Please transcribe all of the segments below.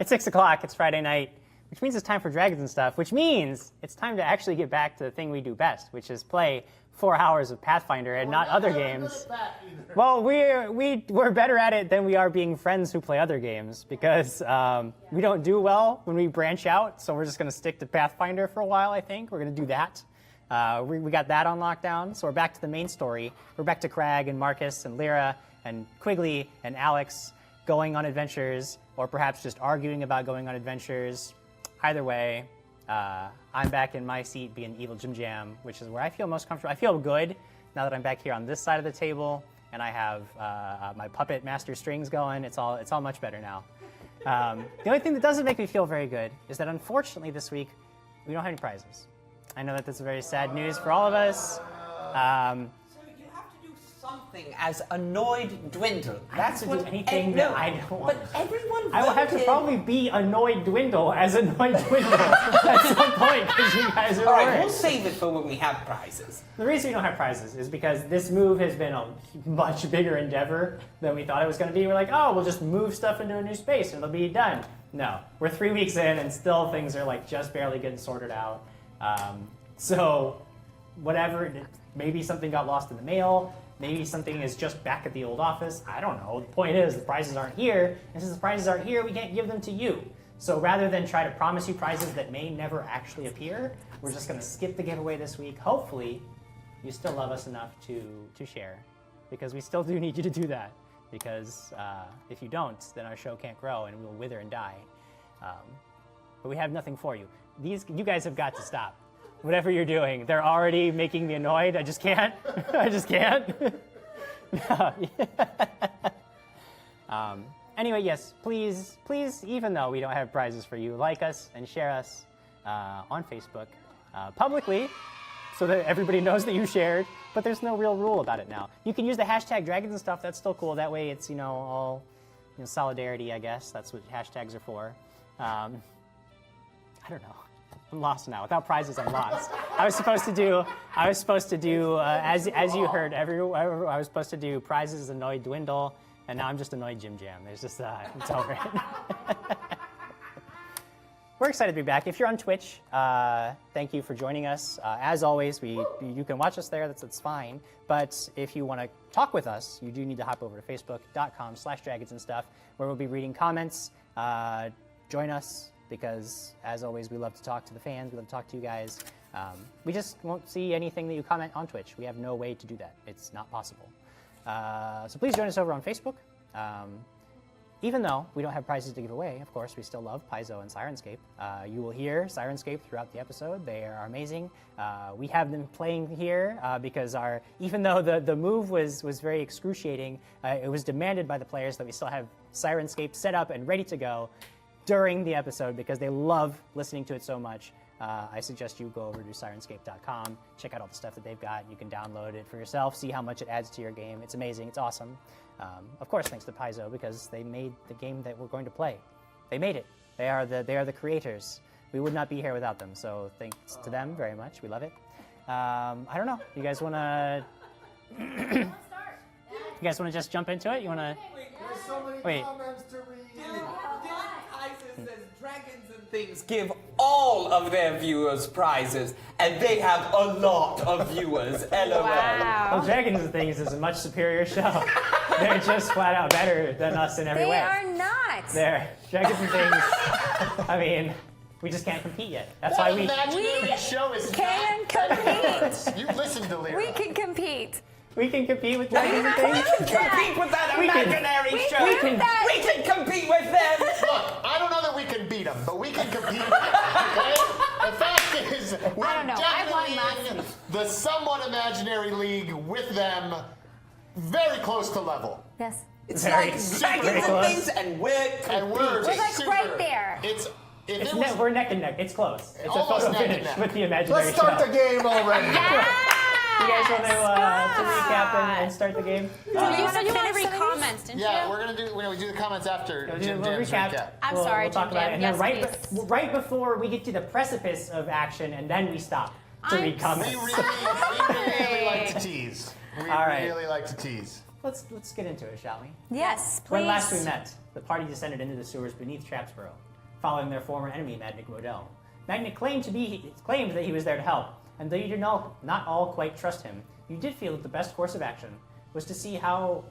It's 6 o'clock. It's Friday night, which means it's time for Dragons and Stuff, which means it's time to actually get back to the thing we do best, which is play 4 hours of Pathfinder and not other games. Well, we're better at it than we are being friends who play other games, because we don't do well when we branch out, so we're just going to stick to Pathfinder for a while, I think. We're going to do that. We got that on lockdown, so we're back to the main story. We're back to Crag and Marcus and Lyra and Quigley and Alex going on adventures, or perhaps just arguing about going on adventures. Either way, I'm back in my seat being evil JimJam, which is where I feel most comfortable. I feel good now that I'm back here on this side of the table, and I have my puppet master strings going. It's all much better now. The only thing that doesn't make me feel very good is that unfortunately this week we don't have any prizes. I know that that's very sad news for all of us. So you have to do something as Annoyed Dwindle. That's what anything that I don't want. But everyone voted. I will have to probably be Annoyed Dwindle as Annoyed Dwindle at some point, because you guys are All right, worried. we'll save it for when we have prizes. The reason we don't have prizes is because this move has been a much bigger endeavor than we thought it was going to be. We're like, oh, we'll just move stuff into a new space and it'll be done. No, we're 3 weeks in and still things are like just barely getting sorted out. So whatever, maybe something got lost in the mail, maybe something is just back at the old office. I don't know. The point is the prizes aren't here, and since the prizes aren't here, we can't give them to you. So rather than try to promise you prizes that may never actually appear, we're just going to skip the giveaway this week. Hopefully, you still love us enough to share, because we still do need you to do that, because if you don't, then our show can't grow and we'll wither and die. But we have nothing for you. You guys have got to stop. Whatever you're doing, they're already making me annoyed. I just can't. I just can't. Anyway, yes, please, even though we don't have prizes for you, like us and share us on Facebook publicly, so that everybody knows that you shared. But there's no real rule about it now. You can use the hashtag Dragons and Stuff. That's still cool. That way, it's all solidarity. I guess that's what hashtags are for. I don't know. I'm lost now. Without prizes, I'm lost. I was supposed to do as you heard, I was supposed to do prizes Annoyed Dwindle, and now I'm just Annoyed JimJam. There's just it's over. We're excited to be back. If you're on Twitch, thank you for joining us. As always, you can watch us there. That's fine. But if you want to talk with us, you do need to hop over to facebook.com/dragonsandstuff, where we'll be reading comments. Join us, because as always, we love to talk to the fans. We love to talk to you guys. We just won't see anything that you comment on Twitch. We have no way to do that. It's not possible. So please join us over on Facebook. Even though we don't have prizes to give away, of course, we still love Paizo and Sirenscape. You will hear Sirenscape throughout the episode. They are amazing. We have them playing here because even though the move was very excruciating, it was demanded by the players that we still have Sirenscape set up and ready to go during the episode, because they love listening to it so much. I suggest you go over to Sirenscape.com, check out all the stuff that they've got. You can download it for yourself, see how much it adds to your game. It's amazing. It's awesome. Of course, thanks to Paizo, because they made the game that we're going to play. They made it. They are the creators. We would not be here without them. So thanks to them very much. We love it. I don't know. You guys want to? You guys want to just jump into it? You want to? There's so many comments to read. Says Dragons and Things give all of their viewers prizes, and they have a lot of viewers. LOL. Wow. Well, Dragons and Things is a much superior show. They're just flat out better than us in every way. They are not. They're Dragons and Things. I mean, we just can't compete yet. That's why we show is can compete. You listen to Lyra. We can compete. We can compete with Dragons and Things. Compete with that We can- imaginary we show. can- We can compete with them. Look, I don't know that we can beat them, but we can compete. Okay? The fact is, we're I don't know. I won definitely in last. the somewhat imaginary league with them, very close to level. Yes. It's Very like super Dragons close. and Things, and we're And we're competing. like super, right there. We're neck and neck. It's close. It's a Almost photo neck and finish neck. with the imaginary Let's start show. the game already. You guys want to recap and start the game? You said you wanted to read comments, didn't Yeah, you? we're gonna do. We do the comments after Jim We'll Jam's recap. recap. I'm sorry, we'll talk Jim about it. Jam. And Yes, then right before we get to the precipice of action, and then we stop to read comments. We really like to tease. We All right. really like to tease. Let's get into it, shall we? Yes, please. When last we met, the party descended into the sewers beneath Trapsboro. following their former enemy, Madnik Modell. Madnik claimed that he was there to help, and though you did not all quite trust him, you did feel that the best course of action was to see how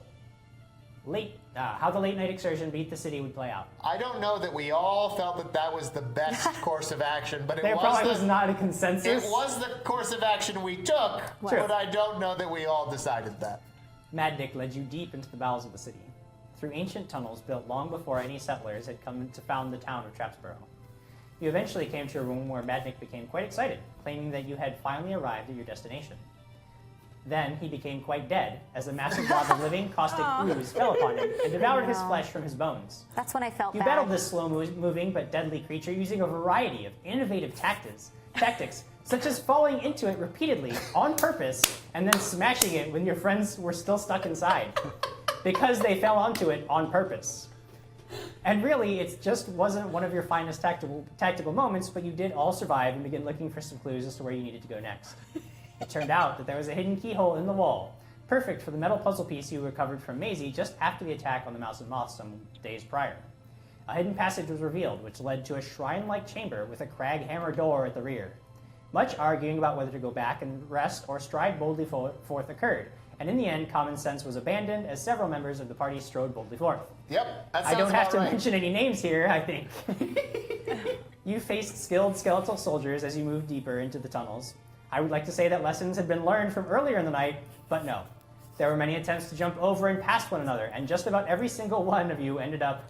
the late night excursion beat the city would play out. I don't know that we all felt that that was the best course of action, but There probably was not a consensus. It was the course of action we took, but I don't know that we all decided that. Madnik led you deep into the bowels of the city, through ancient tunnels built long before any settlers had come to found the town of Trapsborough. You eventually came to a room where Madnik became quite excited, claiming that you had finally arrived at your destination. Then he became quite dead, as a massive blob of living, caustic ooze fell upon him and devoured his flesh from his bones. That's when I felt You bad. battled this slow-moving but deadly creature using a variety of innovative tactics, such as falling into it repeatedly, on purpose, and then smashing it when your friends were still stuck inside, because they fell onto it on purpose. And really, it just wasn't one of your finest tactical moments, but you did all survive and begin looking for some clues as to where you needed to go next. It turned out that there was a hidden keyhole in the wall, perfect for the metal puzzle piece you recovered from Maisie just after the attack on the Mouse and Moth some days prior. A hidden passage was revealed, which led to a shrine-like chamber with a crag hammer door at the rear. Much arguing about whether to go back and rest or stride boldly forth occurred, and in the end, common sense was abandoned as several members of the party strode boldly forth. Yep, that I sounds don't have about to right. mention any names here, I think. You faced skilled skeletal soldiers as you moved deeper into the tunnels. I would like to say that lessons had been learned from earlier in the night, but no. There were many attempts to jump over and past one another, and just about every single one of you ended up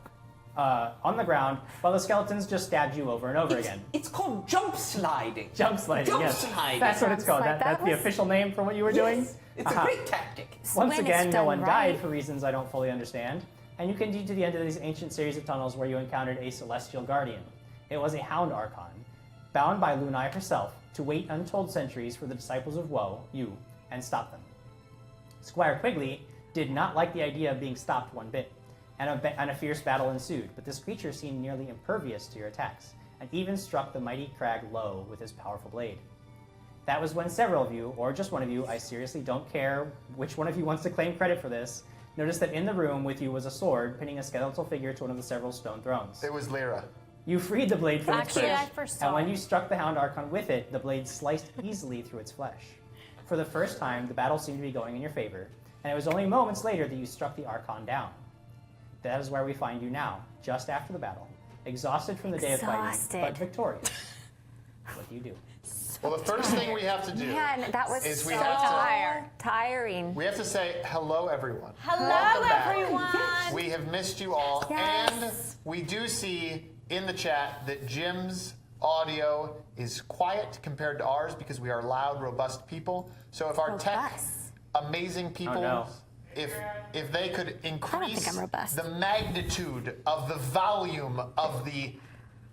on the ground, while the skeletons just stabbed you over and over again. It's called jump sliding. Jump sliding, Jump yes. sliding. That's what it's called. Like That's the that was- official name for what you were doing? Yes, it's a great tactic. Once When again, it's no done one right. died for reasons I don't fully understand, and you continued to the end of these ancient series of tunnels where you encountered a celestial guardian. It was a hound archon, bound by Lunai herself, to wait untold centuries for the disciples of Woe, you, and stop them. Squire Quigley did not like the idea of being stopped one bit, and a fierce battle ensued, but this creature seemed nearly impervious to your attacks, and even struck the mighty crag low with his powerful blade. That was when several of you, or just one of you, I seriously don't care which one of you wants to claim credit for this, noticed that in the room with you was a sword pinning a skeletal figure to one of the several stone thrones. It was Lyra. You freed the blade from its Actually, grip, I first saw and when it. you struck the Hound Archon with it, the blade sliced easily through its flesh. For the first time, the battle seemed to be going in your favor, and it was only moments later that you struck the Archon down. That is where we find you now, just after the battle, exhausted from the day of fighting, Exhausted. but victorious. What do you do? Well, the first thing we have to do Man, that was is so we have to tiring. we have to say hello, everyone. Hello, Welcome back. everyone. We have missed you all, Yes. and we do see in the chat that Jim's audio is quiet compared to ours because we are loud, robust people. So if our Robust. amazing people, no. if they could increase I'm robust. the magnitude of the volume of the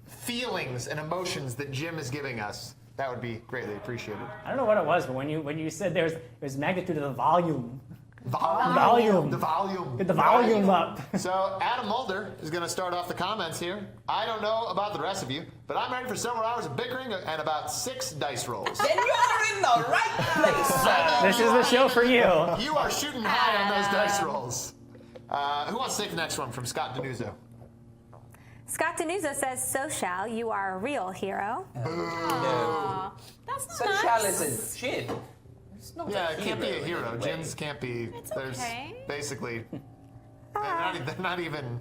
feelings and emotions that Jim is giving us, that would be greatly appreciated. I don't know what it was, but when you said there's magnitude of the volume. Volume. Volume. The volume. Get the volume up. So Adam Mulder is going to start off the comments here. I don't know about the rest of you, but I'm ready for several hours of bickering and about 6 dice rolls. Then you're in the right place, sir. This is the show for you. You are shooting high on those dice rolls. Who wants to take the next one from Scott Denuzo? Scott Denuzo says, "So shall you are a real hero." No. That's not So nice. shall is a Jin. It's not Yeah, a it can't be a in hero. any way. Jins can't be. There's okay. basically they're not even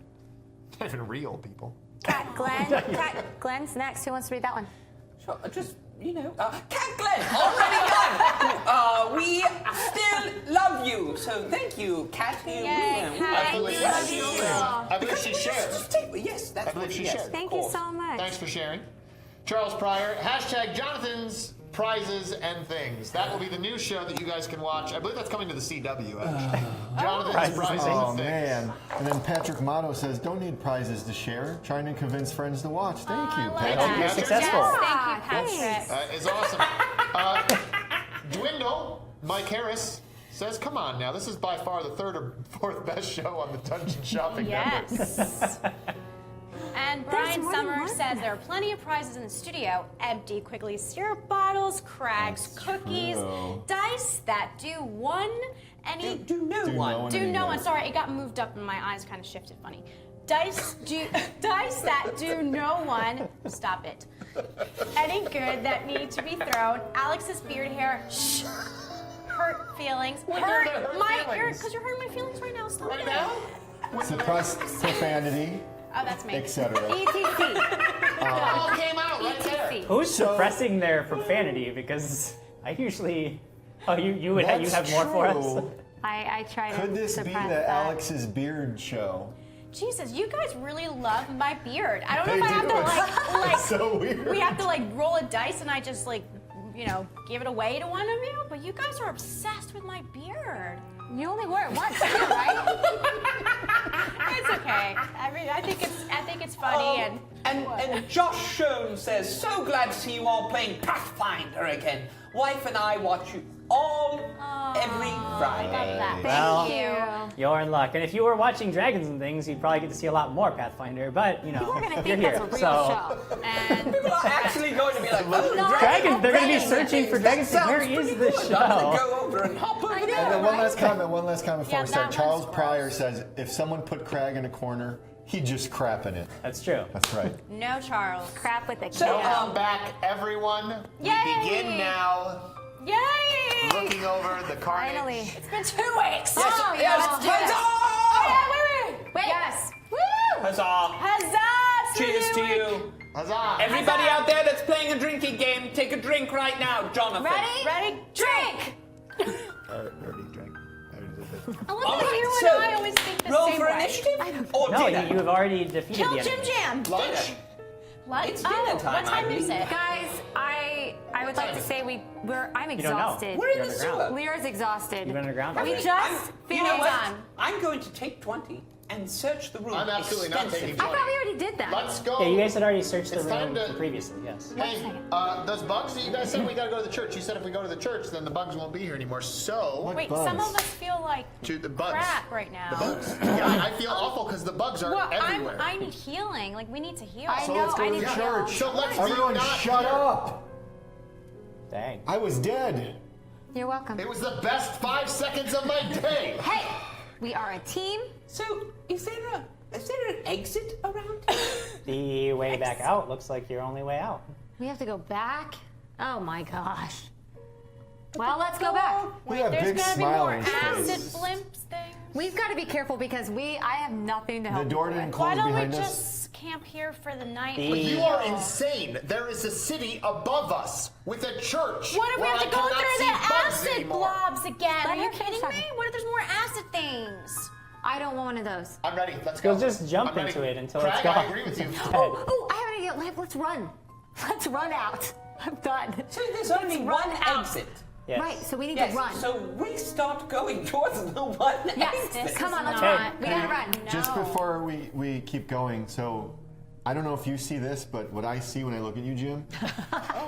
real people. Glenn's next. Who wants to read that one? Sure, just, Cat Glenn, already done. We still love you, so thank you, Cat. Yay, We Cat, love we you. love you. I believe she shared. Yes, that's I believe what she yes, shared. of Thank you course. so much. Thanks for sharing. Charles Pryor, #Jonathan's Prizes and Things. That will be the new show that you guys can watch. I believe that's coming to the CW, actually. Jonathan's Prizes Prizes and and Oh Things. man! And then Patrick Motto says, "Don't need prizes to share. Trying to convince friends to watch." Thank you, I Patrick. Thank you, You're Patrick. successful. Thank you, Patrick. Is awesome. Dwindle, Mike Harris, says, "Come on now, this is by far the 3rd or 4th best show on the Dungeon Shopping Network." Yes. And Brian more than Summer one. says there are plenty of prizes in the studio. Empty Quigley syrup bottles, Crags cookies, true. dice that do one, any Do no Do one. no one do any no good. one. Sorry, it got moved up and my eyes kind of shifted funny. dice that do no one, stop it, any good that need to be thrown. Alex's beard hair, shh, hurt feelings. What hurt my feelings? because you're hurting my feelings right now. Stop Right it. now? Suppressed profanity, Oh, that's me. etc. ETC. All came out right there. ETC. Who's suppressing their profanity? Because I usually. Oh, you have more for us. True. I try to Could this be suppress the that. Alex's beard show? Jesus, you guys really love my beard. I don't know They if I have do. to like It's so weird. we have to like roll a dice and I just like, give it away to one of you. But you guys are obsessed with my beard. You only wore it once, too, right? It's okay. I mean, I think it's funny And Josh Schoen says, so glad to see you all playing Pathfinder again. Wife and I watch you all every Friday. love that. Well, Thank you. You're in luck. And if you were watching Dragons and things, you'd probably get to see a lot more Pathfinder. But People are going to you're think here. that's a real so show. And People are actually going to be like, oh, Dragons, they're going to be Dragons searching for dragons. Where is the I'm gonna show? go over and hop over there. And then one last comment before Yeah, we start. that Charles one's Pryor gross. says, if someone put Crag in a corner, he'd just crap in it. That's true. That's right. no Charles. Crap with a So, K. Welcome back, everyone. Yay! We begin now. Yay! Looking over the carnage. Finally. It's been 2 weeks. Oh, Yes, yeah. huzzah! Oh, yeah, wait. Yes. Woo! Huzzah! Huzzah! Cheers to New week. you. Huzzah. Everybody out there that's playing a drinking game, take a drink right now, Jonathan. Ready? Drink! Already drank. I love All that right, you and so I always think the roll same for way. initiative or No, dinner? you have already defeated Kill the Jim enemy. Jam. Lunch? Lunch? It's dinner time, What time I is believe. it? Guys, I would like to say I'm You don't know. exhausted. We're in You're the underground. sewer. Lyra's exhausted. You've been underground? We Okay. just You know finished what? on. I'm going to take 20 and search the room. I'm absolutely not taking extensively. I thought we already did that. Let's go. Yeah, you guys had already searched the It's time room to- previously, yes. Hey, those bugs that you guys said we gotta go to the church. You said if we go to the church, then the bugs won't be here anymore. So, Wait, bugs? some of us feel like to the bugs. crap right now. The bugs. Yeah, I feel awful because the bugs are Well, everywhere. I need healing. Like, we need to heal. I So know, let's go I to need the to church. So let's Everyone not shut here. up. Dang. I was dead. You're welcome. It was the best 5 seconds of my day. Hey, we are a team. So, is there an exit around here? The way back out looks like your only way out. We have to go back. Oh my gosh. Well, let's go back. Look at that There's big gonna be smile more on his acid face. blimps things. We've got to be careful because I have nothing to The help door you didn't with. Why close don't we behind us. just camp here for the night? The- and You heal? are insane. There is a city above us with a church. What if we where have to I go cannot through see the bugs acid anymore. blobs again? Let Are you her finish kidding me? talking. What if there's more acid things? I don't want one of those. I'm ready. Let's go. You'll just jump I'm ready. into it until Craig, it's gone. I agree with you. Dead. Oh, I have an idea. Let's run. Let's run out. I'm done. So there's only one exit. Yes. Right, so we need Yes, to run. so we start going towards the one Yes, exit. come on, let's Okay. run. We gotta run. Just before we keep going, so I don't know if you see this, but what I see when I look at you, Jim,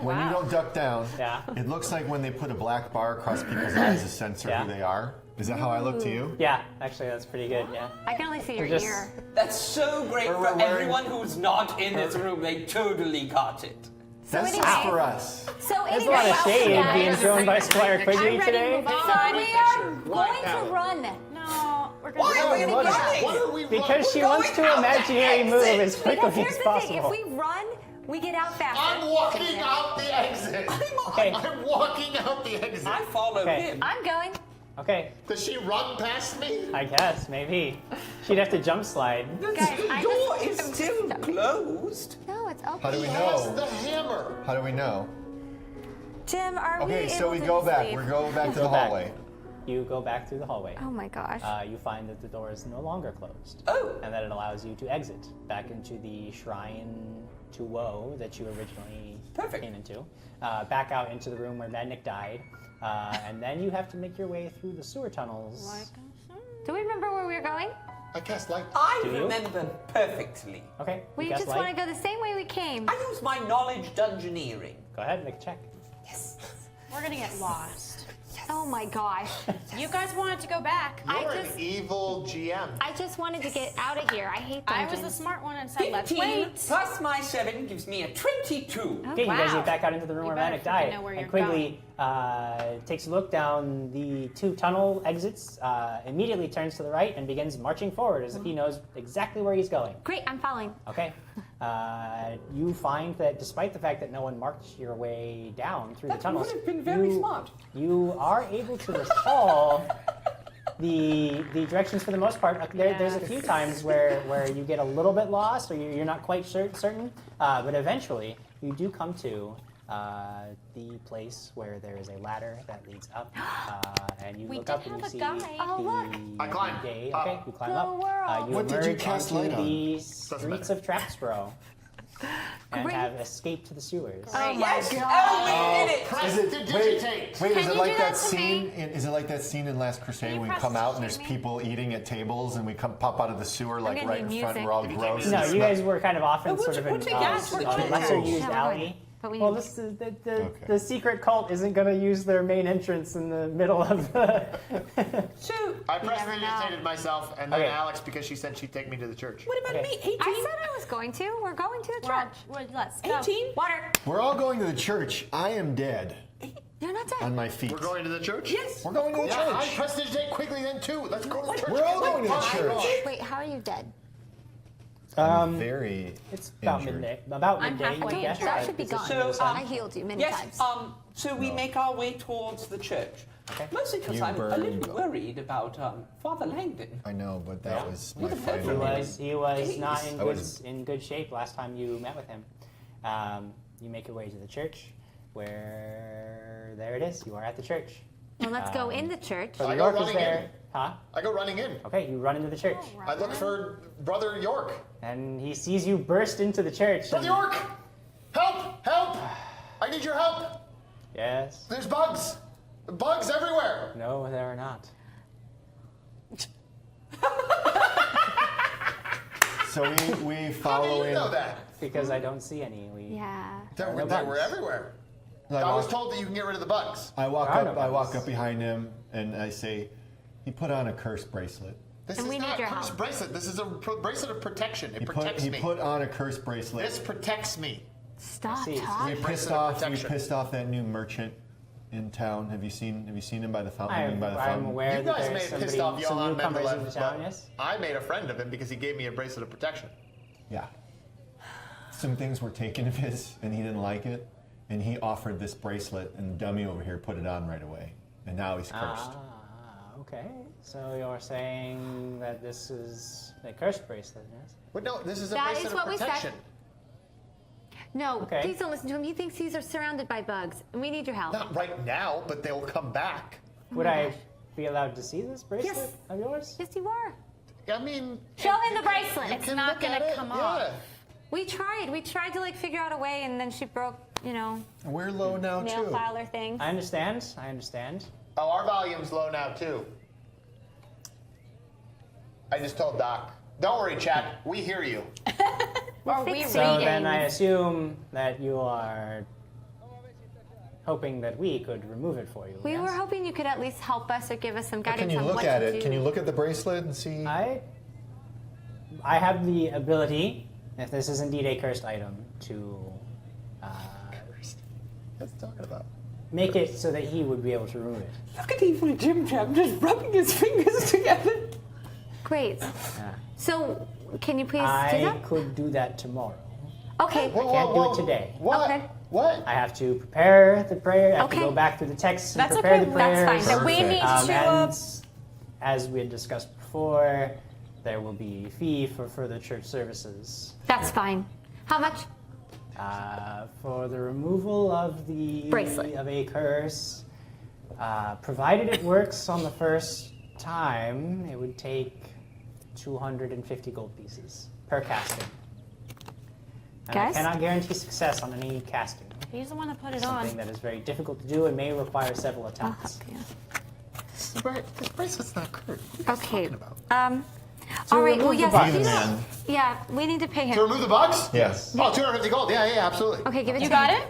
when you don't duck down, Yeah. it looks like when they put a black bar across people's eyes to censor Yeah. who they are. Is that how I look to you? Yeah, actually, that's pretty good. Yeah. I can only see your We're just- ear. That's so great Or for we're wearing- everyone who's not in this room. They totally got it. That's anyway- just for us. So There's anyway, a lot of shade guys, being thrown by Squire Quigley I'm ready to today. move on. So we are going to run. No, we're Why gonna are we running? running? What are we Because she We're wants going to out the imaginary move exit. as Because quickly here's as the thing: if possible. we run, we get out faster. I'm walking out the exit. Okay. I'm walking out the exit. I follow Okay. him. I'm going. Okay, Does she run past me? I guess, maybe. She'd have to jump slide. Guys, The I door just- is still closed. No, it's open. How do we Where's know? the hammer? How do we know? Jim, are we Okay, so able we to go back. sleep? We go back to Go the back. hallway. You go back through the hallway. Oh my gosh. You find that the door is no longer closed. Oh. And that it allows you to exit back into the shrine to Woe that you originally Perfect. came into. Back out into the room where Madnik died. And then you have to make your way through the sewer tunnels. Do we remember where we were going? I cast light. I Do you? remember perfectly. Okay, We you guess just light. want to go the same way we came. I use my knowledge dungeoneering. Go ahead, make a check. We're gonna get lost. Oh my gosh. You guys wanted to go back. You're just- an evil GM. I just wanted to get out of here. I hate I dungeons. was the smart one and said, let's 15 wait. plus my 7 gives me a 22. Okay, you guys wow. get back out into the room You where better Madnik freaking died. know where And you're Quigley, takes a look down the 2 tunnel exits, immediately turns to the right, and begins marching forward as if he knows exactly where he's going. Great, I'm following. Okay. You find that despite the fact that no one marked your way down through the tunnels, would have been very smart. You are able to recall the directions for the most part. There's a few times where you get a little bit lost or you're not quite certain, but eventually you do come to the place where there is a ladder that leads up, and you We look did up and have you a see guide. Oh, look. I climb day. up. Okay, you climb The up. world. You What did you emerge cast onto light on? the streets of Traxboro and Great. have escaped to the sewers. Oh my Yes! god. Oh, we did it! Press Is it, to wait, digitate. wait, Can is it you like do that that to scene? me? Is it like that scene in Last Crusade you when we press come out and digitate there's me? people eating at tables and we come pop out of the sewer like gonna right in need front? music. We're all gross. No, and you guys smell- were kind of often But sort of we'll in take gas for a church. lesser used Yeah, we're alley. going. But we Well, need- this is Okay. the secret cult isn't going to use their main entrance in the middle of the. Shoot! I pressed never and know. digitated myself, and then Okay. Alex, because she said she'd take me to the church. What about Okay. me? 18? I said I was going to. We're going to the church. Let's go. 18? Water. We're all going to the church. I am dead You're not on dead. my feet. We're going to the church? Yes. We're going to the Yeah, I church. pressed digitate quickly then too. Let's go to the church. We're all going to the Oh my church. gosh. Wait, how are you dead? I'm very It's about injured. midday. About I'm midday, halfway you guess. injured. That should be gone. So, I healed you many Yes, times. so we make our way towards the church. Okay. Mostly because You I'm a burned. little worried about Father Langdon. I know, but that Yeah. was my What the final heck? meeting. He was not I was- in good shape last time you met with him. You make your way to the church, where there it is. You are at the church. Well, let's go in the church. Brother I go York is running there. in. Huh? I go running in. Okay, you run into the church, I look for Brother York. and he sees you burst into the church. Brother and- York! Help! Help! I need your help! Yes. There's bugs! Bugs everywhere! No, there are not. So we How do follow you in. know that? Because I don't see any. Yeah. They no were bugs. everywhere. I I was walk- told that you can get rid of the bugs. I walk There are up. no I walk bugs. up behind him, and I say, "He put on a curse bracelet. This And is we need not your curse help. bracelet. This is a bracelet of protection. It He put protects he me. put on a curse bracelet. This protects me. Stop see. We talking. pissed bracelet of off. We protection. pissed off that new merchant in town. Have you seen him by the fountain? I'm, by the I'm fountain? aware You that guys may there's have pissed somebody, off some Johan newcomers Mendeleev, into town. but Yes. I made a friend of him because he gave me a bracelet of protection. Yeah. Some things were taken of his, and he didn't like it, and he offered this bracelet, and the dummy over here put it on right away, and now he's cursed. Okay. So you're saying that this is a cursed bracelet, yes? But no, this is a That bracelet is of what we said. protection. No, Okay. please don't listen to him. He thinks these are surrounded by bugs, and we need your help. Not right now, but they'll come back. Would I be allowed to see this bracelet Yes. of yours? Yes, you are. I mean, Show him the bracelet. you It's can not look at gonna it, come yeah. off. We tried to like figure out a way, and then she broke, We're low now nail too. filer thing. I understand. Oh, our volume's low now too. I just told Doc. Don't worry, chat. We hear you. Or we fixing So read then it. I assume that you are hoping that we could remove it for you. We yes? were hoping you could at least help us or give us some guidance Can you on look what at to it? do. Can you look at the bracelet and see? I have the ability, if this is indeed a cursed item, to What's he talking about? make it so that he would be able to remove it. Look at evil JimJam just rubbing his fingers together. Great. Yeah. So, can you please do I that? could do that tomorrow. Okay. Whoa, can't do it whoa. today. What? Okay. What? I have to prepare the prayer. I have Okay. to go back through the text and That's prepare okay. the That's prayers. fine. But we Perfect. need to. And as we had discussed before, there will be a fee for further church services. That's fine. How much? For the removal of the Bracelet. of a curse, provided it works on the first time, it would take 250 gold pieces per casting. And Guys? I cannot guarantee success on any casting. He's the one that put it Something on. that is very difficult to do and may require several I'll attempts. help you. This bracelet's not cursed. Okay. about? All right. Well, remove the yes. bugs. if you Be the don't- man. Yeah, we need to pay To him. remove the bugs? Yes. Oh, 250 gold. Yeah, absolutely. Okay, give it You to got me. it?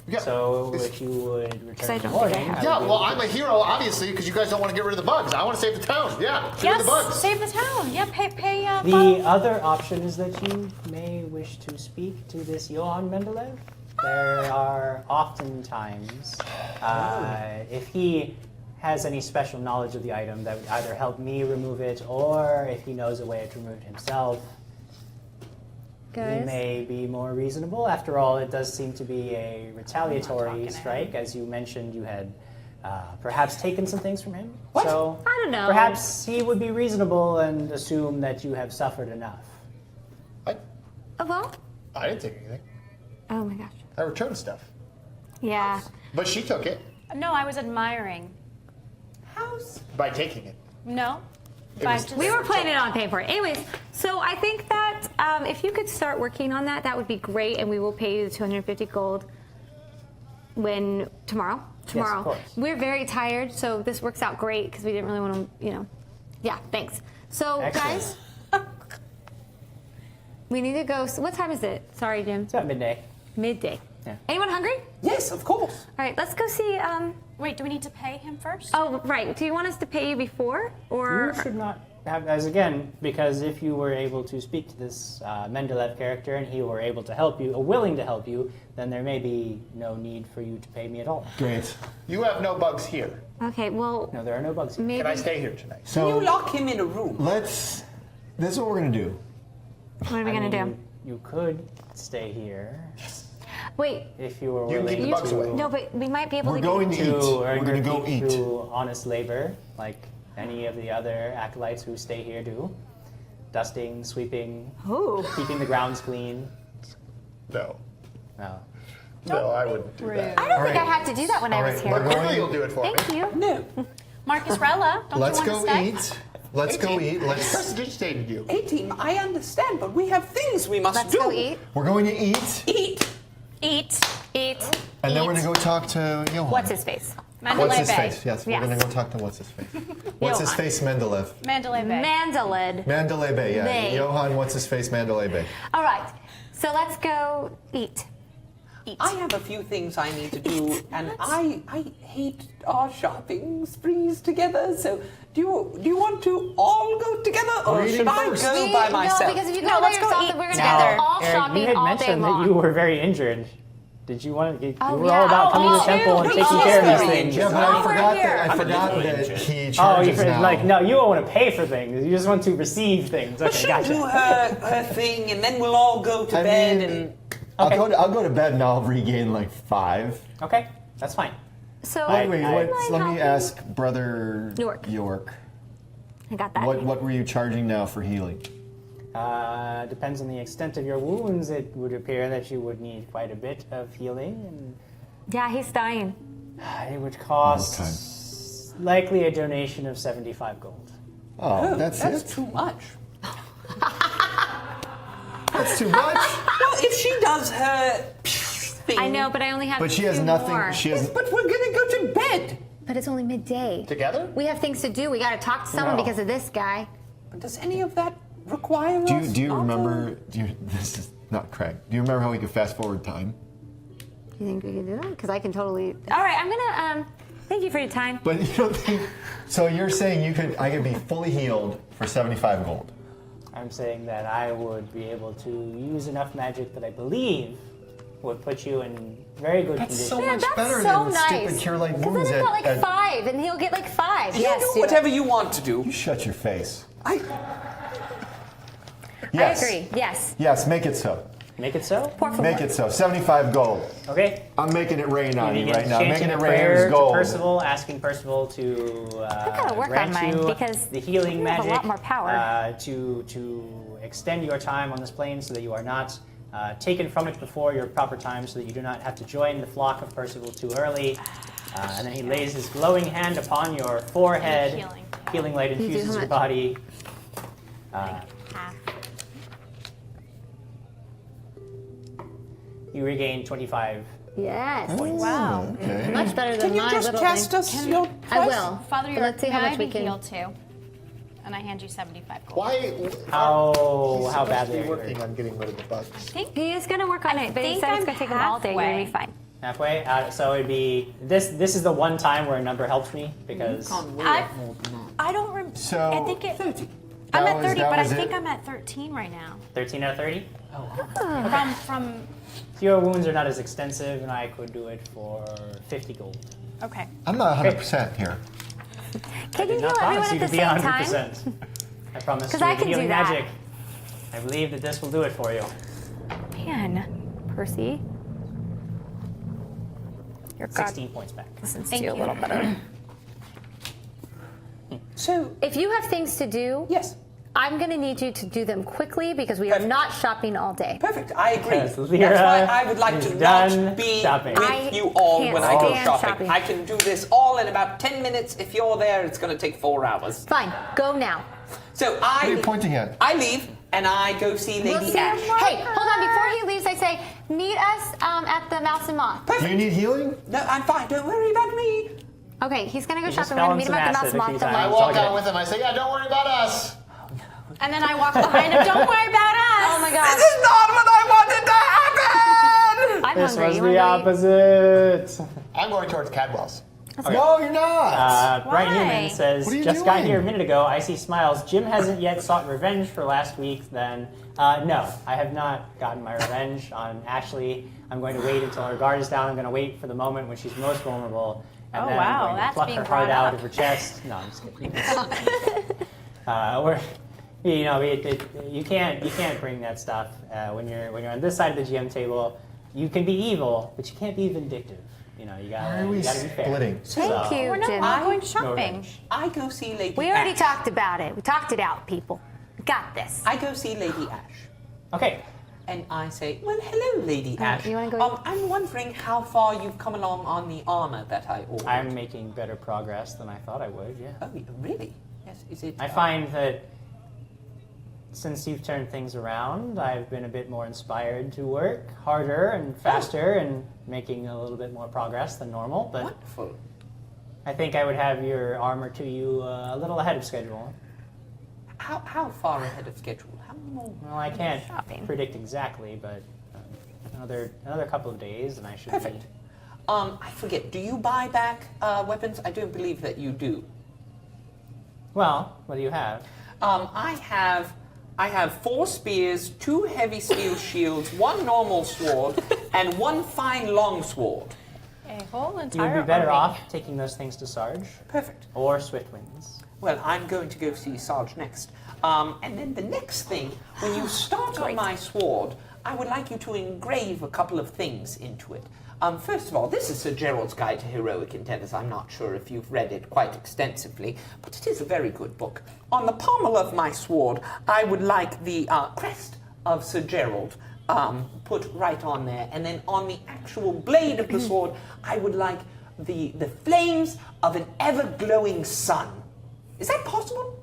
Yeah. So if you would I return in the don't think I morning, have. I Yeah, would be well, able I'm to- a hero, obviously, because you guys don't want to get rid of the bugs. I want to save the town. Yeah, get rid Yes, of the bugs. save the town. Yeah, pay The other option is that you may wish to speak to this Johan Mendeleev. There are often times, if he has any special knowledge of the item, that would either help me remove it, or if he knows a way to remove it himself, he Guys? may be more reasonable. After all, it does seem to be a retaliatory strike. As you mentioned, you had perhaps taken some things from him. What? So I don't know. perhaps he would be reasonable and assume that you have suffered enough. Oh, well? I didn't take anything. Oh my gosh. I returned stuff. Yeah. But she took it No, I was admiring. House. by taking it. No. It By was- just- We were planning on paying for it. Anyways, so I think that if you could start working on that, that would be great, and we will pay you the 250 gold tomorrow. Tomorrow. course. We're very tired, so this works out great because we didn't really want to, Yeah, thanks. So, Excellent. guys, we need to go. What time is it? Sorry, Jim. It's about midday. Midday. Yeah. Anyone hungry? Yes, of course. All right, let's go see. Wait, do we need to pay him first? Oh, right. Do you want us to pay you before, or? You should not have, as again, because if you were able to speak to this Mendeleev character and he were able to help you, or willing to help you, then there may be no need for you to pay me at all. Great. You have no bugs here. Okay, well, No, there are no bugs here. maybe. Can I stay here tonight? Can you So lock him in a room? this is what we're gonna do. What are we I gonna mean, do? You could stay here Wait, if you were You willing leave the to. bugs away. no, but we might be able We're to. going to eat. To earn We're gonna your go keep eat. through honest labor, like any of the other acolytes who stay here do. Dusting, sweeping, Oh. keeping the grounds clean. No. No. No, I wouldn't do that. I don't think I Alright. had to do that when I was Alright, here. we're Quickly, going- you'll do it for me. Thank you. No. Marcus Rella, don't Let's you go want to stay? eat. Let's go eat. Let's. Prestidigitated you. A-Team, I understand, but we have things we must Let's do. go eat. We're going to eat, Eat. Eat. Eat. and then we're eat. gonna go talk to Johan. What's his face? Mandalay What's his Bay. face? Yes, we're Yes. gonna go talk to what's his face. What's his Johan. face? Mendeleev. Mandalay Bay. Mandalid. Mandalay Bay. Yeah. Bay. Johan. What's his face? Mandalay Bay. All right. So let's go eat. I have a few things I need to do, and I hate our shopping sprees together. So do you want to all go together, or We're eating should I first. go by myself? No, because if you go No, by let's go yourself, eat then we're gonna together. go all Eric, shopping you had all day mentioned long. that you were very injured. Did you want to? You Oh, were yeah. all about coming to the Oh, temple and shoot. taking Oh, care of these very things. Yeah, but Oh, I we're forgot here. that. I I'm forgot really that injured. he Oh, you charges now. like no, you don't want to pay for things. You just want to receive things. But Okay, she'll gotcha. do her thing, and then we'll all go to I bed. mean, And Okay. I'll go to bed and I'll regain like 5. Okay, that's fine. So Wait, I let me ask Brother York. I got that. What were you charging now for healing? Depends on the extent of your wounds. It would appear that you would need quite a bit of healing, and Yeah, he's dying. it would cost likely a donation of 75 gold. Oh, that's it. too much. That's too much. Well, if she does her thing, I know, but I only have But she has 2 nothing. more. She has. But we're gonna go to bed. But it's only midday. Together? We have things to do. We got to talk to someone No. because of this guy. Does any of that require Do us? you all to- remember? This is not correct. Do you remember how we could fast forward time? You think we can do that? Because I can totally. All right, I'm gonna. Thank you for your time. But you don't think. So you're saying I could be fully healed for 75 gold? I'm saying that I would be able to use enough magic that I believe would put you in very good condition. so Yeah, much that's better so than nice. stupid cure light Because wounds. then I've got like at- 5, and he'll get like 5. You Yes, do do it. whatever you want to do. You shut your face. I Yes. I agree. Yes. Yes, make it so. Make it so. Por favor. Make it so. 75 gold. Okay. I'm making it rain on you begin right now. I'm chanting making a it rain prayer as to gold. Percival, asking Percival to gotta work on grant mine you because the healing you have a magic lot more power. to extend your time on this plane so that you are not taken from it before your proper time, so that you do not have to join the flock of Percival too early. And then he lays his glowing hand upon your forehead. Healing. Healing light You do infuses how your much? body. Half. You regain 25. Yes. Wow. Okay. Much better than can you my just little cast thing. us your I price? will. Father, But you're let's see how much we can. heal too. And I hand you 75 gold. Why? How badly are are you you working hurt? on getting rid of the bugs? He is gonna work on it, but he think said it's I'm gonna take him all day. You're gonna be halfway. fine. Halfway. So it'd be this. This is the one time where a number helps me because I don't remember. So I think it. I'm That at was- 30, that but I was it. think I'm at 13 right now. 13 out of 30? From Your wounds are not as extensive, and I could do it for 50 gold. okay. I'm not 100% here. Can you I heal did not everyone promise you at to the be same 100%. time? I promise 'Cause you I the can do healing that. magic. I believe that this will do it for you. Man, Percy. Your God 16 points back. listens to Thank you a you. little better. So, If you have things to do, yes, I'm going to need you to do them quickly because we are Perfect. not shopping all day. perfect. I agree. Because That's Lyra why I would like is to done not be shopping. with I you all can't when I go stand shopping. shopping. I can do this all in about 10 minutes. If you're there, it's going to take 4 hours. Fine, go now. So What are you pointing at? I leave and I go see Lady Ash. Hey, hold on. Before he leaves, I say, meet us at the Mouse and Moth. Do you need healing? No, I'm fine. Don't worry about me. Okay, he's going to go He just shopping. We're fell going to in meet him some at the Mouse acid and a few Moth. I times. walk I'll get out it. with him. I say, yeah, don't worry about us. And then I walk behind him. Don't worry about us. Oh my This God. is not what I wanted to happen. I'm This hungry. was You the wanna go eat? opposite. I'm going towards Cadwell's. No, you're not. Bright Why? Newman says, What are you just got doing? here a minute ago. I see smiles. Jim hasn't yet sought revenge for last week, then. No, I have not gotten my revenge on Ashley. I'm going to wait until her guard is down. I'm going to wait for the moment when she's most vulnerable. And Oh, then wow, I'm going to that's pluck being her heart brought out up. of her chest. No, I'm just kidding. You can't bring that stuff when you're on this side of the GM table. You can be evil, but you can't be vindictive. You Why gotta are we be fair. splitting? Thank you, We're not Jim. all going No shopping. revenge. I go see Lady We already Ash. talked about it. We talked it out, people. We got this. I go see Lady Ash. Okay. And I say, well, hello, Lady Ash. you wanna go- I'm wondering how far you've come along on the armor that I ordered. I'm making better progress than I thought I would, yeah. Oh, really? Yes, is it? I find that since you've turned things around, I've been a bit more inspired to work harder and faster and making a little bit more progress than normal, but Wonderful. I think I would have your armor to you a little ahead of schedule. How far ahead of schedule? How long? Well, I can't Shopping. predict exactly, but another couple of days and I should Perfect. be... I forget. Do you buy back weapons? I don't believe that you do. Well, what do you have? I have 4 spears, 2 heavy steel shields, 1 normal sword, and 1 fine long sword. A whole entire You'd be better army. off taking those things to Sarge Perfect. or Swiftwinds. Well, I'm going to go see Sarge next. And then the next thing, when you start on my sword, I would like you to engrave a couple of things into it. First of all, this is Sir Gerald's Guide to Heroic Endeavors. I'm not sure if you've read it quite extensively, but it is a very good book. On the pommel of my sword, I would like the crest of Sir Gerald put right on there. And then on the actual blade of the sword, I would like the flames of an ever-glowing sun. Is that possible?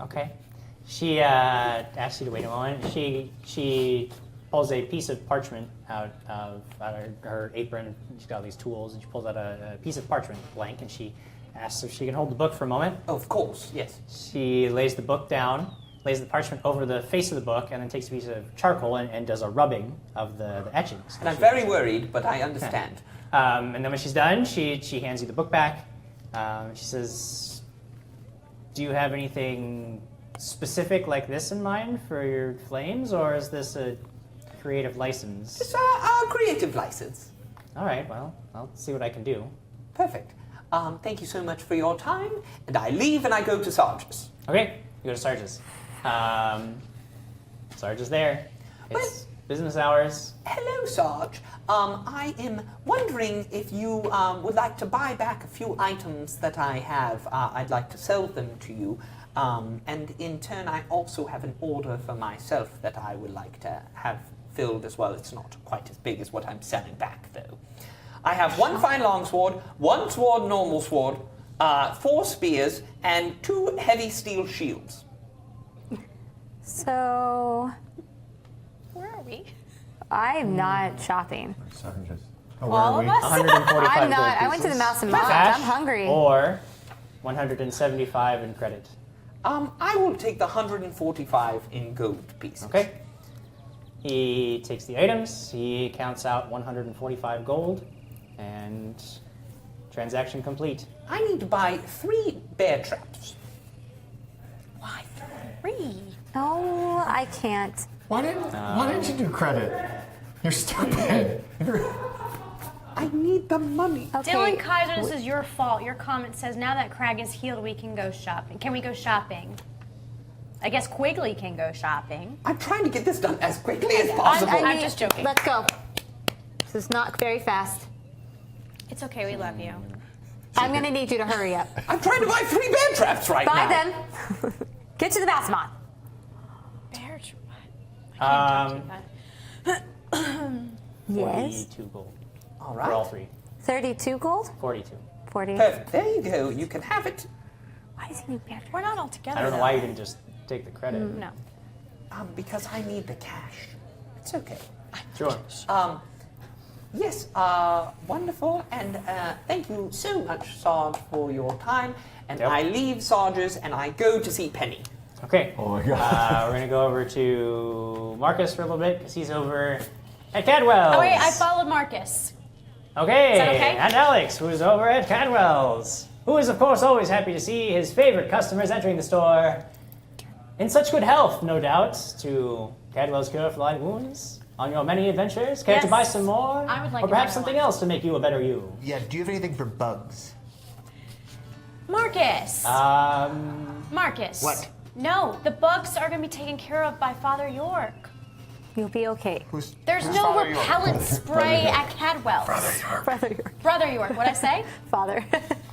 Okay. She asks you to wait a moment. She pulls a piece of parchment out of her apron. She's got all these tools, and she pulls out a piece of parchment, blank, and she asks if she can hold the book for a moment. Of course, yes. She lays the book down, lays the parchment over the face of the book, and then takes a piece of charcoal and does a rubbing of the etchings. And I'm very worried, but I understand. And then when she's done, she hands you the book back. She says, "Do you have anything specific like this in mind for your flames, or is this a creative license?" It's a creative license. All right, well, I'll see what I can do. Perfect. Thank you so much for your time, and I leave and I go to Sarge's. Okay, you go to Sarge's. Sarge is there. It's business hours. Hello, Sarge. I am wondering if you would like to buy back a few items that I have. I'd like to sell them to you. And in turn, I also have an order for myself that I would like to have filled as well. It's not quite as big as what I'm selling back, though. I have 1 fine longsword, 1 sword normal sword, 4 spears, and 2 heavy steel shields. So, Where are we? I'm not shopping. Sarges. Oh, All where of are us? 145 I'm not. gold I went to the pieces. Mouse and Moth. Cash I'm hungry. Or 175 in credit. I will take the 145 in gold pieces. Okay. He takes the items, he counts out 145 gold, and transaction complete. I need to buy 3 bear traps. Why 3? No, I can't. Why didn't you do credit? You're stupid. I need the money. Okay. Dylan Kaiser, this is your fault. Your comment says, now that Crag is healed, we can go shopping. Can we go shopping? I guess Quigley can go shopping. I'm trying to get this done as quickly as possible. I'm just joking. Let's go. This is not very fast. It's okay, we love you. I'm going to need you to hurry up. I'm trying to buy 3 bear traps right Bye now. then. Get to the basketball. Bear trap. Yes. 42 gold. All For all right. 3. 32 gold? 42. 40. Perfect. There you go. You can have it. Why does he need bear We're not all together. I don't know though. why you didn't just take the credit. No. Because I need the cash. It's okay. Sure. Yes, wonderful, and thank you so much, Sarge, for your time. And Yep. I leave Sarge's and I go to see Penny. Okay. Oh my God. We're going to go over to Marcus for a little bit because he's over at Cadwell's. Oh, wait, I followed Marcus. Okay. Is that okay? And Alex, who's over at Cadwell's, who is, of course, always happy to see his favorite customers entering the store in such good health, no doubt, to Cadwell's Cure for Light Wounds. On your many adventures, care to Yes. buy some more? I would like or to perhaps buy something one. else to make you a better you? Yeah, do you have anything for bugs? Marcus. Marcus. What? No, the bugs are going to be taken care of by Father York. You'll be okay. There's who's no Father York? repellent spray at Cadwell's. Brother York. Brother York, what'd I say? Father.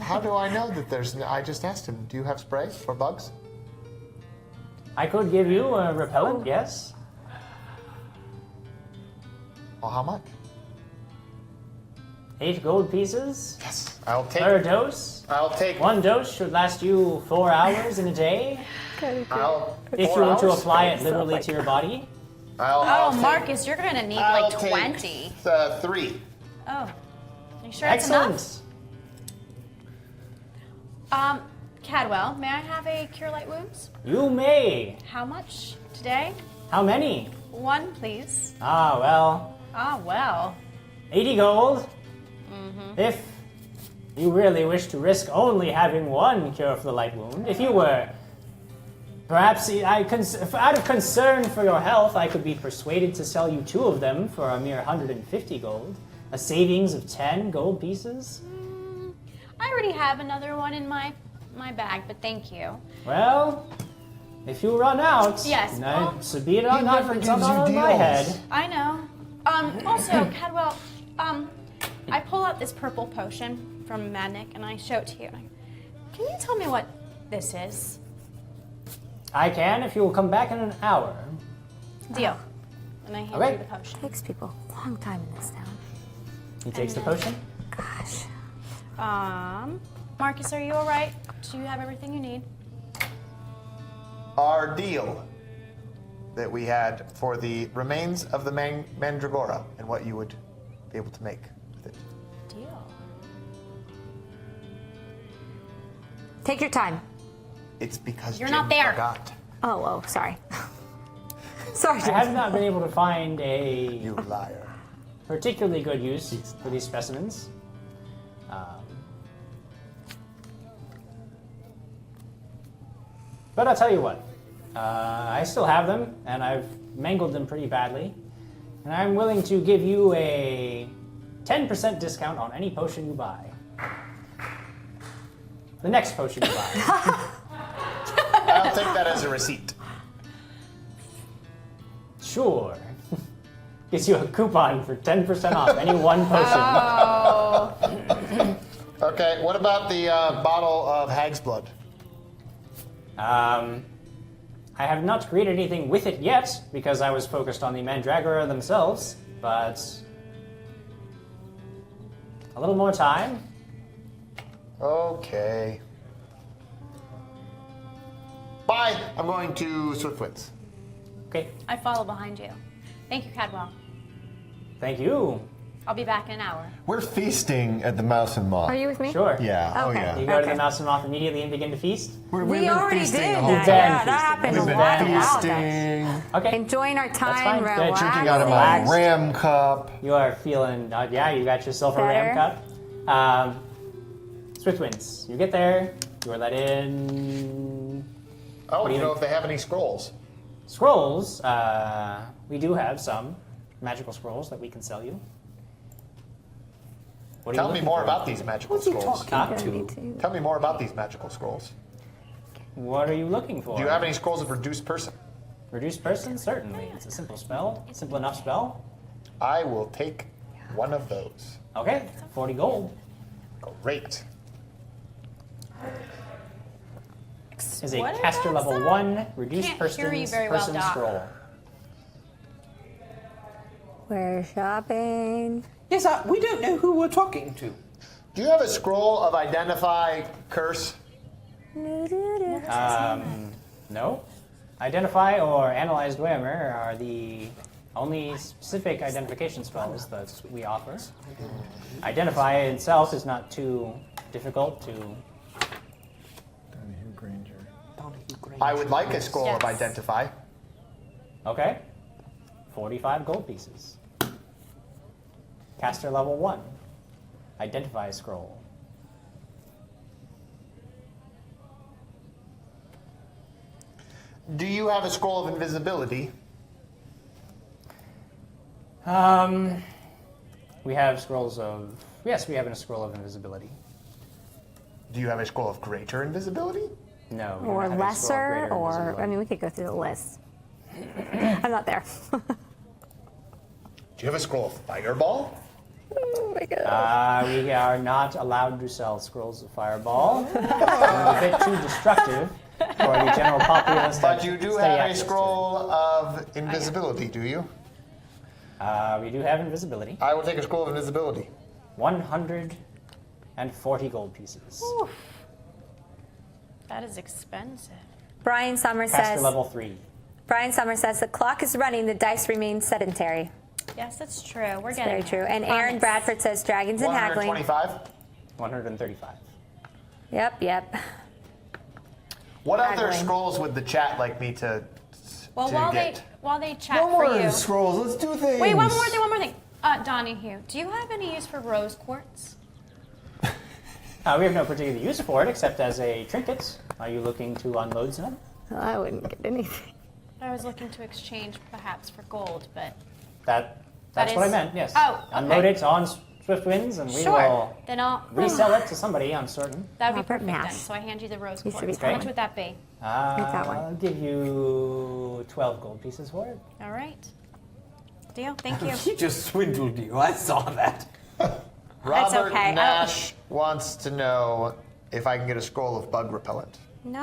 How do I know that there's? I just asked him. Do you have spray for bugs? I could give you a repellent, yes. Well, how much? 8 gold pieces Yes, I'll take. per dose. I'll take 1 dose should last you 4 hours in a day. I'll. If 4 you want to hours? apply it liberally to your body. I'll Oh, take, Marcus, you're going to need I'll like take, 20. 3. Oh. Are you sure that's Excellent. enough? Cadwell, may I have a Cure Light Wounds? You may. How much today? How many? 1, please. Ah, well, Ah, well. 80 gold. If you really wish to risk only having 1 cure for the light wound, if you were perhaps out of concern for your health, I could be persuaded to sell you 2 of them for a mere 150 gold, a savings of 10 gold pieces. I already have another one in my bag, but thank you. Well, if you run out, Yes, well, so be it on, not never it's gives not you on my deals. head. I know. Also, Cadwell, I pull out this purple potion from Madnick and I show it to you. Can you tell me what this is? I can if you will come back in an hour. Deal. And I hand Okay. you the potion. Takes people a long time in this town. He takes the potion. Gosh. Marcus, are you all right? Do you have everything you need? Our deal that we had for the remains of the Mandragora and what you would be able to make with it. Deal. Take your time. It's because You're Jim not there. forgot. Oh, sorry. Sorry. I have not been able to find a You liar. particularly good use for these specimens. But I'll tell you what, I still have them, and I've mangled them pretty badly. And I'm willing to give you a 10% discount on any potion you buy. The next potion you buy. I'll take that as a receipt. Sure. Gives you a coupon for 10% off any one potion. Okay, what about the bottle of hag's blood? I have not created anything with it yet because I was focused on the Mandragora themselves, but a little more time. Okay. Bye. I'm going to Swiftwinds. Okay, I follow behind you. Thank you, Cadwell. thank you. I'll be back in an hour. We're feasting at the Mouse and Moth. Are you with me? Sure. Yeah. Oh Okay. yeah. You go to Okay. the Mouse and Moth immediately and begin to feast? We've We been already feasting did the whole that. been Yeah, feasting. that happened We've a been while ago. feasting. Okay. Enjoying our time, fine. Good. relaxing. Drinking out of my Relaxed. ram cup. You are feeling, yeah, you got yourself a ram Better. cup. Swiftwinds, you get there, You are let in. Oh, do you know if they have any scrolls? Scrolls. We do have some magical scrolls that we can sell you. What are you Tell me looking more for? about these magical What's he scrolls. talking to? Tell me more about these magical scrolls. What are you looking for? Do you have any scrolls of reduced person? Reduced person? Certainly. It's a simple spell. Simple enough spell. I will take one of those. Okay. 40 gold. Great. Is a What caster about level that? 1 reduced Can't hear you person very well, Doc. scroll. We're shopping. Yes, we don't know who we're talking to. Do you have a scroll of identify curse? No. Identify or analyze Dwemer are the only specific identification spells that we offer. Identify itself is not too difficult to. Donahue Granger. I would like a scroll of Yes. identify. Okay. 45 gold pieces. Caster level 1. Identify scroll. Do you have a scroll of invisibility? We have scrolls of. Yes, we have a scroll of invisibility. Do you have a scroll of greater invisibility? No. we Or don't have a scroll of lesser, greater or, invisibility. I mean, we could go through the list. I'm not there. Do you have a scroll of fireball? Oh my god. We are not allowed to sell scrolls of fireball. It's a bit too destructive for the general populace. But to you do stay have a access to. scroll of invisibility, do you? We do have invisibility. I will take a scroll of invisibility. 140 gold pieces. That is expensive. Brian Summers Caster says. level 3. Brian Summers says the clock is running. The dice remain sedentary. Yes, that's true. We're It's getting very true. there. And Aaron Promise. Bradford says dragons and haggling. 125? 135. Yep. What other Haggling. scrolls would the chat like me to Well, get? while they chat No for more you. scrolls. Let's do things. Wait, one more thing. Donahue, do you have any use for rose quartz? We have no particular use for it except as a trinket. Are you looking to unload some? I wouldn't get anything. I was looking to exchange perhaps for gold, but That's what I is- meant, yes. Oh, okay. Unload it on Swift Winds and we sure. will Then I'll resell it to somebody, I'm certain. That would be Robert perfect then. Nash. So I hand you the rose Used to quartz. be How great. much would that be? that one. I'll give you 12 gold pieces for it. All right. Deal. Thank you. He just swindled you. I saw that. Robert okay. Nash wants to know if I can get a scroll of bug repellent. No.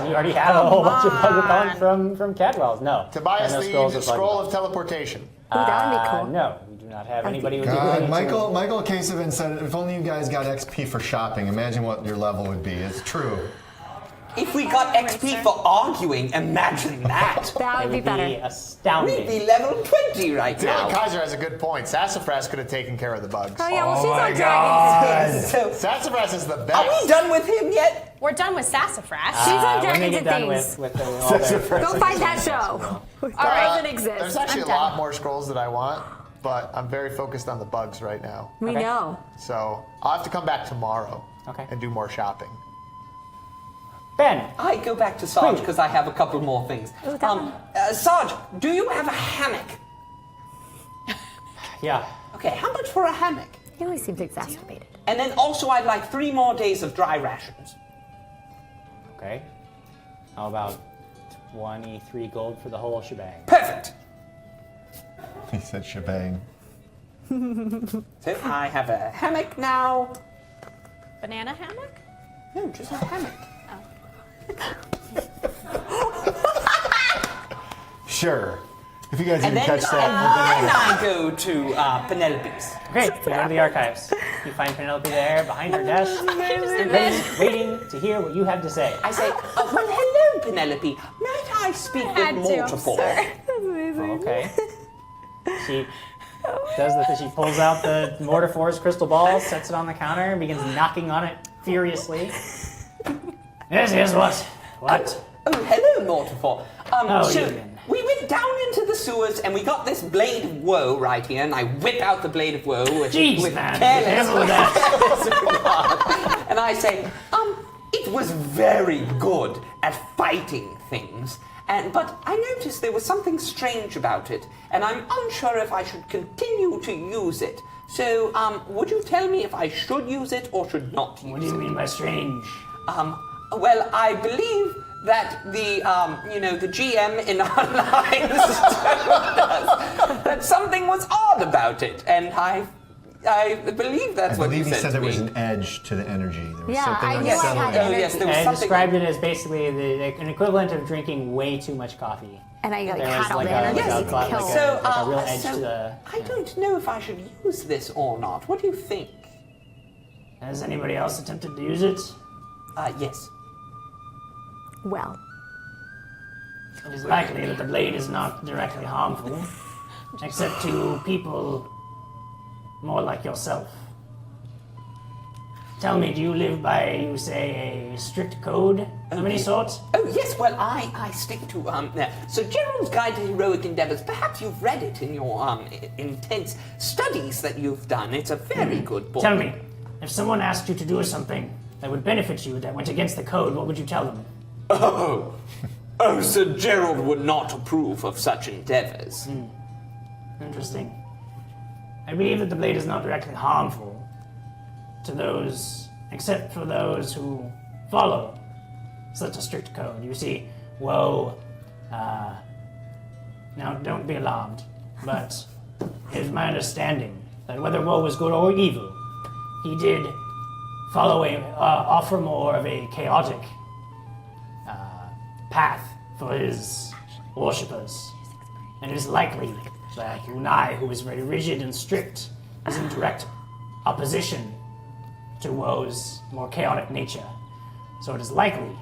You already have a whole bunch of bug repellent from Cadwell's. No. Tobias There are no Lee, scrolls of bug scroll repellent. of teleportation. Ooh, that would be cool. No, we do not have anybody with the God, ability to- Michael Kasevin said, if only you guys got XP for shopping, imagine what your level would be. It's true. If we got XP for arguing, imagine that. That It would be would better. be astounding. We'd be level 20 right Dylan now. Kaiser has a good point. Sassafras could have taken care of the bugs. Oh yeah, well she's my on dragons. So, Sassafras is the are we best. done with him yet? We're done with sassafras. She's on when they dragons get and done things. with all their- Go find that show. It doesn't exist. There's actually I'm a lot done. more scrolls that I want, but I'm very focused on the bugs right now. We Okay. know. So I'll have to come back tomorrow Okay. and do more shopping. Ben, I go back to Sarge Please. because I have a couple more things. Ooh, that one. Sarge, do you have a hammock? yeah. Okay, how much for a hammock? He always seems exacerbated. And then also I'd like 3 more days of dry rations. Okay. How about 23 gold for the whole shebang? Perfect. He said shebang. So I have a hammock now. Banana hammock? No, just a hammock. Sure. If you guys And didn't then, catch and then that, I go to Penelope's. Great. You go to the archives. You find Penelope there behind her desk, waiting to hear what you have to say. I say, well, hello, Penelope. Might I speak with Had to, I'm Mortifor? sorry. Okay. She does the. She pulls out the Mortifor's crystal ball, sets it on the counter, and begins knocking on it furiously. Yes, what? What? Oh, hello, Mortifor. So Eugene. we went down into the sewers and we got this blade of woe right here, and I whip out the blade of woe with Jeez, with man. careless Careful with that. and I say, it was very good at fighting things, but I noticed there was something strange about it, and I'm unsure if I should continue to use it. So, would you tell me if I should use it or should not use it? What do you mean by strange? Well, I believe that the GM in our lives told us that something was odd about it, and I believe that's what I believe you he said there was to me. an edge to the energy. There was Yeah, something I knew I had unsettling. Oh, yes, there was I something. described it as basically an equivalent of drinking way too much coffee. And I like There was had all like the a, energy like a, to like kill. a, like a real edge so to the... I don't know if I should use this or not. What do you think? Has anybody else attempted to use it? Yes. Well, It is likely that the blade is not directly harmful, except to people more like yourself. Tell me, do you live by, you say, a strict code of any sort? Oh, yes, well, I stick to, So Gerald's Guide to Heroic Endeavors, perhaps you've read it in your, intense studies that you've done. It's a very good book. Tell me, if someone asked you to do something that would benefit you, that went against the code, what would you tell them? Oh, Sir Gerald would not approve of such endeavors. Interesting. I believe that the blade is not directly harmful to those, except for those who follow such a strict code. You see, Woe, now don't be alarmed, but it is my understanding that whether Woe was good or evil, he did follow offer more of a chaotic path for his worshippers. And it is likely that Lunai, who is very rigid and strict, is in direct opposition to Woe's more chaotic nature. So it is likely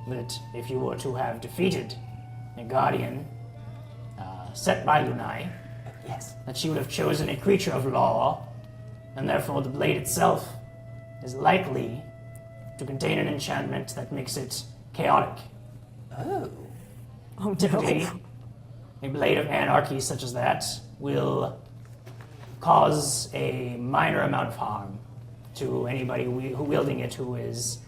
that if you were to have defeated a guardian set by Lunai, Yes. that she would have chosen a creature of law, and therefore the blade itself is likely to contain an enchantment that makes it chaotic. Oh. Typically, a blade of anarchy such as that will cause a minor amount of harm to anybody who wielding it who is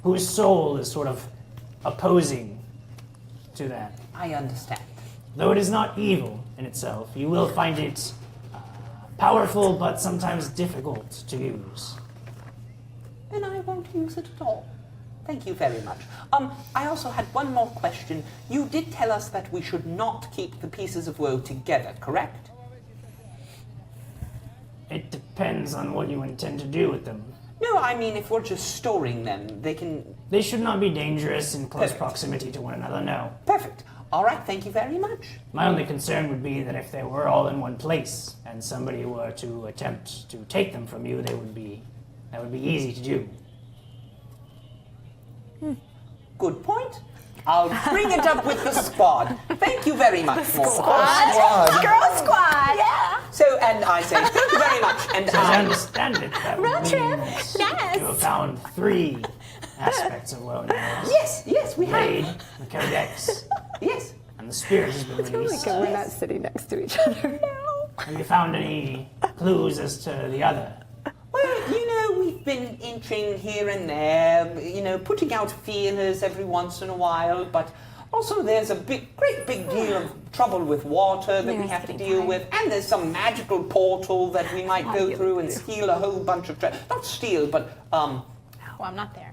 whose soul is sort of opposing to that. I understand. Though it is not evil in itself, you will find it powerful but sometimes difficult to use. Then I won't use it at all. Thank you very much. I also had one more question. You did tell us that we should not keep the pieces of woe together, correct? It depends on what you intend to do with them. No, I mean if we're just storing them, they can... They should not be dangerous in close proximity to one another, no. Perfect. All right, thank you very much. My only concern would be that if they were all in one place and somebody were to attempt to take them from you, that would be easy to do. Good point. I'll bring it up with the squad. Thank you very much, Morgan. Girl squad. Yeah. So, and I say thank you very much. And As I understand it, that would Road trip. mean Yes. you have found 3 aspects of woe now. yes, we Blade, have. the codex, Yes. and the spirit has been released. We're not sitting next to each other. Have you found any clues as to the other? Well, we've been inching here and there, putting out feelers every once in a while, but also there's a great big deal of trouble with water that we have to deal with, and there's some magical portal that we might go through and steal a whole bunch of treasure. Not steal, but, Oh, I'm not there.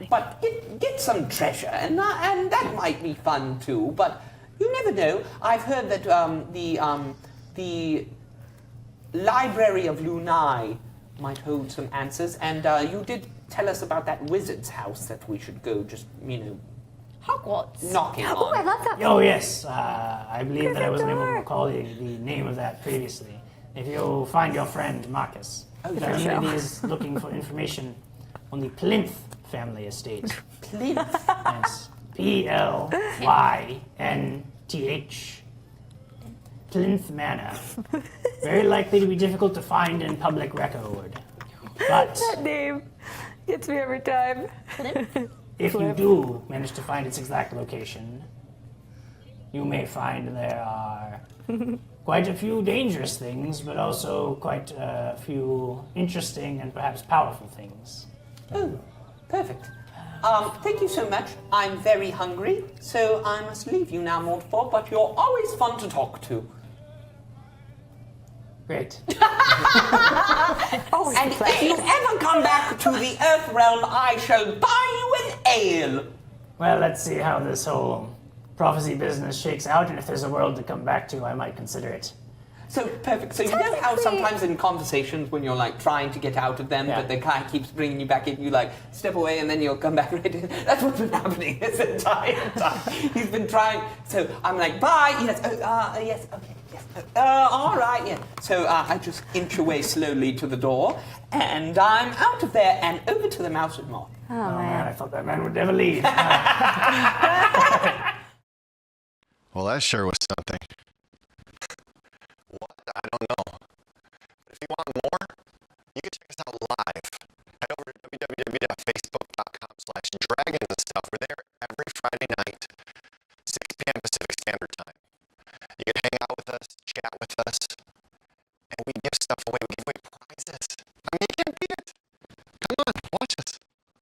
but get some treasure, and that might be fun too, but you never know. I've heard that the Library of Lunai might hold some answers, and you did tell us about that wizard's house that we should go just, Hogwarts. knocking on. Oh, I love that. Oh, yes. I believe that I wasn't able to recall the name of that previously. If you find your friend Marcus, that he is looking for information on the Plinth family estate. Plinth. Yes. Plynth. Plinth Manor. Very likely to be difficult to find in public record. But That name gets me every time. if you do manage to find its exact location, you may find there are quite a few dangerous things, but also quite a few interesting and perhaps powerful things. Oh, Perfect. Thank you so much. I'm very hungry, so I must leave you now, Mortifor, but you're always fun to talk to. Great. And if you ever come back to the Earth Realm, I shall buy you an ale. Well, let's see how this whole prophecy business shakes out, and if there's a world to come back to, I might consider it. So, perfect. So you know how sometimes in conversations when you're like trying to get out of them, Yeah. but they kind of keeps bringing you back in, you like step away and then you'll come back right in. That's what's been happening this entire time. He's been trying. So I'm like, bye. Yes. Yes. Okay. Yes. All right. Yeah. So I just inch away slowly to the door, and I'm out of there and over to the mouse and moth. Oh, man. I thought that man would never leave. Well, that sure was something. What? I don't know. If you want more, you can check us out live. Head over to www.facebook.com/Dragon